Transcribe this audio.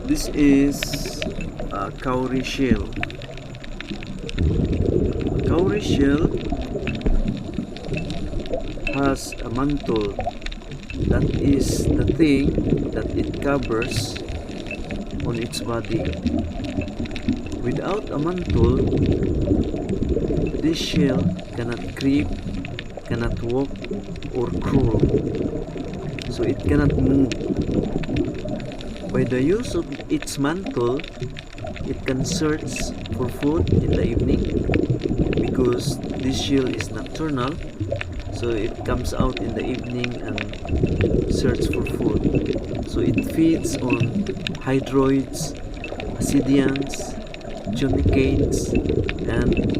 This is a cowrie shell. Cowrie shell has a mantle. That is the thing that it covers on its body. Without a mantle, this shell cannot creep, cannot walk or crawl, so it cannot move. By the use of its mantle, it can search for food in the evening, because this shell is nocturnal, so it comes out in the evening and search for food. So it feeds on hydroids, ascidians, tunicates, and